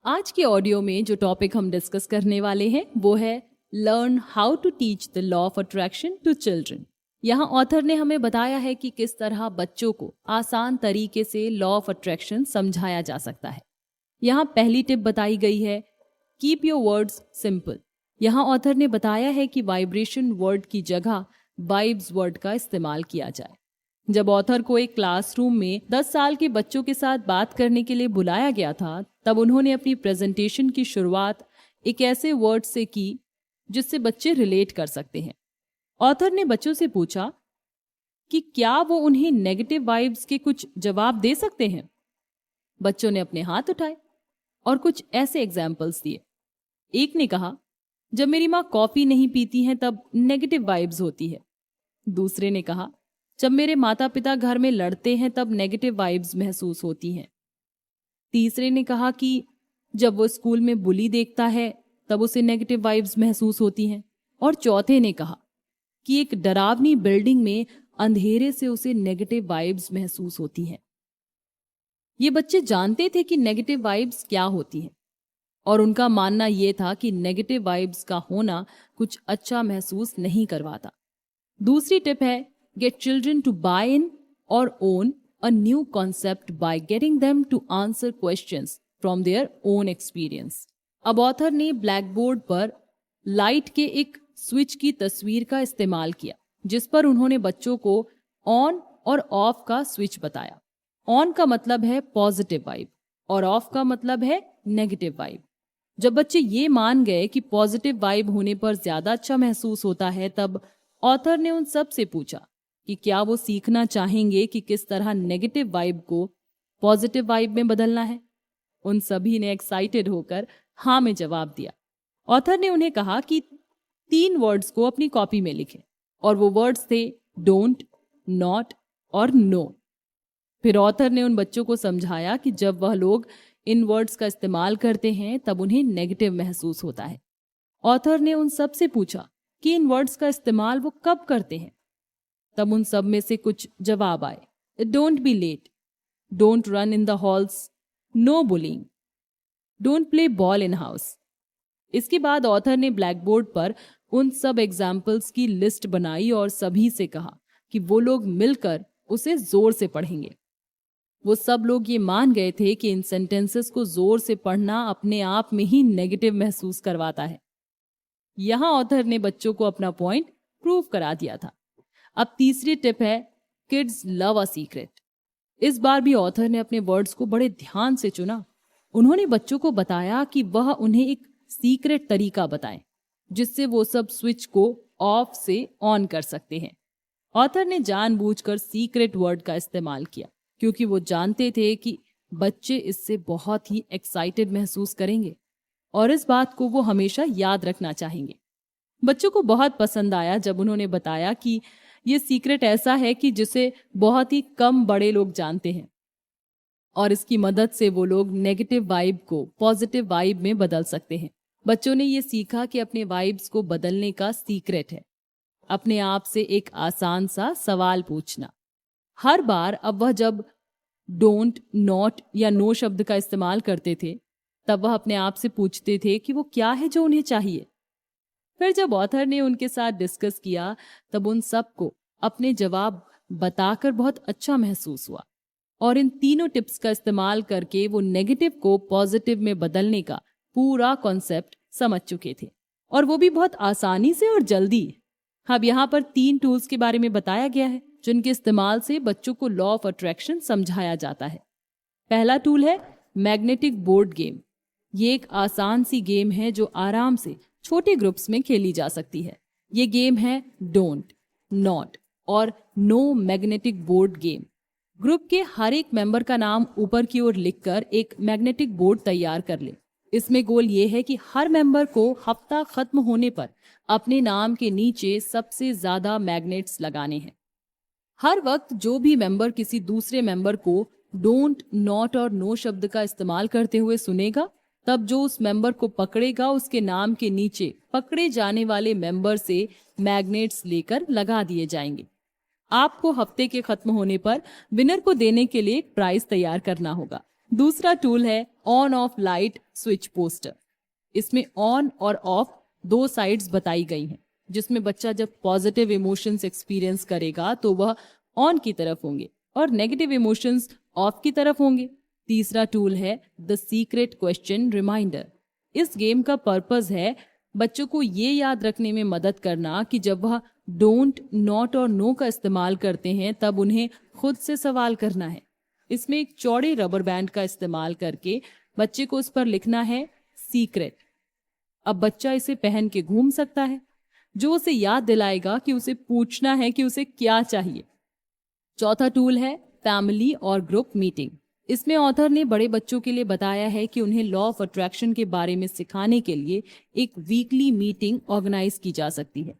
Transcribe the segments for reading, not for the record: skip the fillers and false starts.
आज के ऑडियो में जो टॉपिक हम डिस्कस करने वाले हैं वो है learn how to teach the law of attraction to children. यहाँ ऑथर ने हमें बताया है कि किस तरह बच्चों को आसान तरीके से लॉ ऑफ अट्रैक्शन समझाया जा सकता है। यहाँ पहली टिप बताई गई है, कीप योर वर्ड्स सिंपल। यहाँ ऑथर ने बताया है कि वाइब्रेशन वर्ड की जगह वाइब्स वर्ड का इस्तेमाल किया जाए। जब ऑथर को एक क्लासरूम में 10 साल के बच्चों के साथ बात करने के लिए बुलाया गया था, तब उन्होंने अपनी प्रेजेंटेशन की शुरुआत एक ऐसे वर्ड से की जिससे बच्चे रिलेट कर सकते हैं। ऑथर ने बच्चों से पूछा कि क्या वो उन्हें नेगेटिव वाइब्स के कुछ जवाब दे सकते हैं। बच्चों ने अपने हाथ उठाए और कुछ ऐसे एग्जाम्पल्स दिए। एक ने कहा, जब मेरी माँ कॉफी नहीं पीती हैं तब नेगेटिव वाइब्स होती है। दूसरे ने कहा, जब मेरे माता पिता घर में लड़ते हैं तब नेगेटिव वाइब्स महसूस होती हैं। तीसरे ने कहा कि जब वो स्कूल में बुली देखता है तब उसे नेगेटिव वाइब्स महसूस होती हैं। और चौथे ने कहा कि एक डरावनी बिल्डिंग में अंधेरे से उसे नेगेटिव वाइब्स महसूस होती हैं। ये बच्चे जानते थे कि नेगेटिव वाइब्स क्या होती हैं और उनका मानना यह था कि नेगेटिव वाइब्स का होना कुछ अच्छा महसूस नहीं करवाता। दूसरी टिप है, get children to buy in or own a new concept by getting them to answer questions from their own experience। अब ऑथर ने ब्लैक बोर्ड पर लाइट के एक स्विच की तस्वीर का इस्तेमाल किया जिस पर उन्होंने बच्चों को ऑन और ऑफ का स्विच बताया। ऑन का मतलब है पॉजिटिव वाइब और ऑफ का मतलब है नेगेटिव वाइब। जब बच्चे ये मान गए कि पॉजिटिव वाइब होने पर ज्यादा अच्छा महसूस होता है, तब ऑथर ने उन सब से पूछा कि क्या वो सीखना चाहेंगे कि किस तरह नेगेटिव वाइब को पॉजिटिव वाइब में बदलना है। उन सभी ने एक्साइटेड होकर हाँ में जवाब दिया। ऑथर ने उन्हें कहा कि 3 वर्ड्स को अपनी कॉपी में लिखें और वो वर्ड्स थे डोंट, नॉट और नो। फिर ऑथर ने उन बच्चों को समझाया कि जब वह लोग इन वर्ड्स का इस्तेमाल करते हैं तब उन्हें नेगेटिव महसूस होता है। ऑथर ने उन सब से पूछा कि इन वर्ड्स का इस्तेमाल वो कब करते हैं। तब उन सब में से कुछ जवाब आए, don't be late, don't run in the halls, no bullying, don't play ball in house. इसके बाद ऑथर ने ब्लैक बोर्ड पर उन सब एग्जाम्पल्स की लिस्ट बनाई और सभी से कहा कि वो लोग मिलकर उसे जोर से पढ़ेंगे। वो सब लोग ये मान गए थे कि इन सेंटेंसेस को जोर से पढ़ना अपने आप में ही नेगेटिव महसूस करवाता है। यहां ऑथर ने बच्चों को अपना पॉइंट प्रूव करा दिया था। अब तीसरी टिप है, किड्स लव अ सीक्रेट। इस बार भी ऑथर ने अपने वर्ड्स को बड़े ध्यान से चुना। उन्होंने बच्चों को बताया कि वह उन्हें एक सीक्रेट तरीका बताएं जिससे वो सब स्विच को ऑफ से ऑन कर सकते हैं। ऑथर ने जानबूझकर सीक्रेट वर्ड का इस्तेमाल किया क्योंकि वो जानते थे कि बच्चे इससे बहुत ही एक्साइटेड महसूस करेंगे और इस बात को वो हमेशा याद रखना चाहेंगे। बच्चों को बहुत पसंद आया जब उन्होंने बताया कि ये सीक्रेट ऐसा है कि जिसे बहुत ही कम बड़े लोग जानते हैं और इसकी मदद से वो लोग नेगेटिव वाइब को पॉजिटिव वाइब में बदल सकते हैं। बच्चों ने ये सीखा कि अपने वाइब्स को बदलने का सीक्रेट है अपने आप से एक आसान सा सवाल पूछना। हर बार अब वह जब डोंट, नॉट या नो शब्द का इस्तेमाल करते थे तब वह अपने आप से पूछते थे कि वो क्या है जो उन्हें चाहिए। फिर जब ऑथर ने उनके साथ डिस्कस किया तब उन सबको अपने जवाब बताकर बहुत अच्छा महसूस हुआ और इन तीनों टिप्स का इस्तेमाल करके वो नेगेटिव को पॉजिटिव में बदलने का पूरा कॉन्सेप्ट समझ चुके थे और वो भी बहुत आसानी से और जल्दी। अब यहाँ पर 3 टूल्स के बारे में बताया गया है जिनके इस्तेमाल से बच्चों को लॉ ऑफ अट्रैक्शन समझाया जाता है। पहला टूल है मैग्नेटिक बोर्ड गेम। ये एक आसान सी गेम है जो आराम से छोटे ग्रुप्स में खेली जा सकती है। ये गेम है डोंट, नॉट और no magnetic board game. Group के हर एक मेंबर का नाम ऊपर की ओर लिखकर एक मैग्नेटिक बोर्ड तैयार कर ले। इसमें गोल ये है कि हर मेंबर को हफ्ता खत्म होने पर अपने नाम के नीचे सबसे ज्यादा मैग्नेट्स लगाने हैं। हर वक्त जो भी मेंबर किसी दूसरे मेंबर को डोंट, नॉट और नो शब्द का इस्तेमाल करते हुए सुनेगा, तब जो उस मेंबर को पकड़ेगा उसके नाम के नीचे पकड़े जाने वाले मेंबर से मैग्नेट्स लेकर लगा दिए जाएंगे। आपको हफ्ते के खत्म होने पर विनर को देने के लिए एक प्राइज तैयार करना होगा। दूसरा टूल है on off light switch poster. इसमें ऑन और ऑफ दो साइड्स बताई गई हैं, जिसमें बच्चा जब पॉजिटिव इमोशंस एक्सपीरियंस करेगा तो वह ऑन की तरफ होंगे और नेगेटिव इमोशंस ऑफ की तरफ होंगे। तीसरा टूल है द सीक्रेट क्वेश्चन रिमाइंडर। इस गेम का पर्पस है बच्चों को ये याद रखने में मदद करना कि जब वह डोंट, नॉट और नो का इस्तेमाल करते हैं तब उन्हें खुद से सवाल करना है। इसमें एक चौड़े रबर बैंड का इस्तेमाल करके बच्चे को उस पर लिखना है सीक्रेट। अब बच्चा इसे पहन के घूम सकता है, जो उसे याद दिलाएगा कि उसे पूछना है कि उसे क्या चाहिए। चौथा टूल है फैमिली और ग्रुप मीटिंग। इसमें ऑथर ने बड़े बच्चों के लिए बताया है कि उन्हें लॉ ऑफ अट्रैक्शन के बारे में सिखाने के लिए एक वीकली मीटिंग ऑर्गेनाइज की जा सकती है।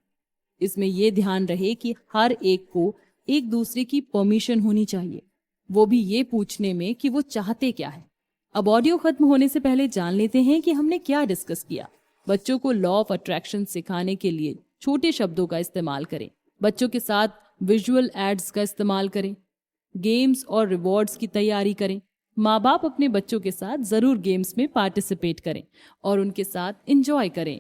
इसमें यह ध्यान रहे कि हर एक को एक दूसरे की परमिशन होनी चाहिए, वो भी ये पूछने में कि वो चाहते क्या है। अब ऑडियो खत्म होने से पहले जान लेते हैं कि हमने क्या डिस्कस किया। बच्चों को लॉ ऑफ अट्रैक्शन सिखाने के लिए छोटे शब्दों का इस्तेमाल करें, बच्चों के साथ विजुअल एड्स का इस्तेमाल करें, गेम्स और रिवॉर्ड्स की तैयारी करें। माँ बाप अपने बच्चों के साथ जरूर गेम्स में पार्टिसिपेट करें और उनके साथ एंजॉय करें।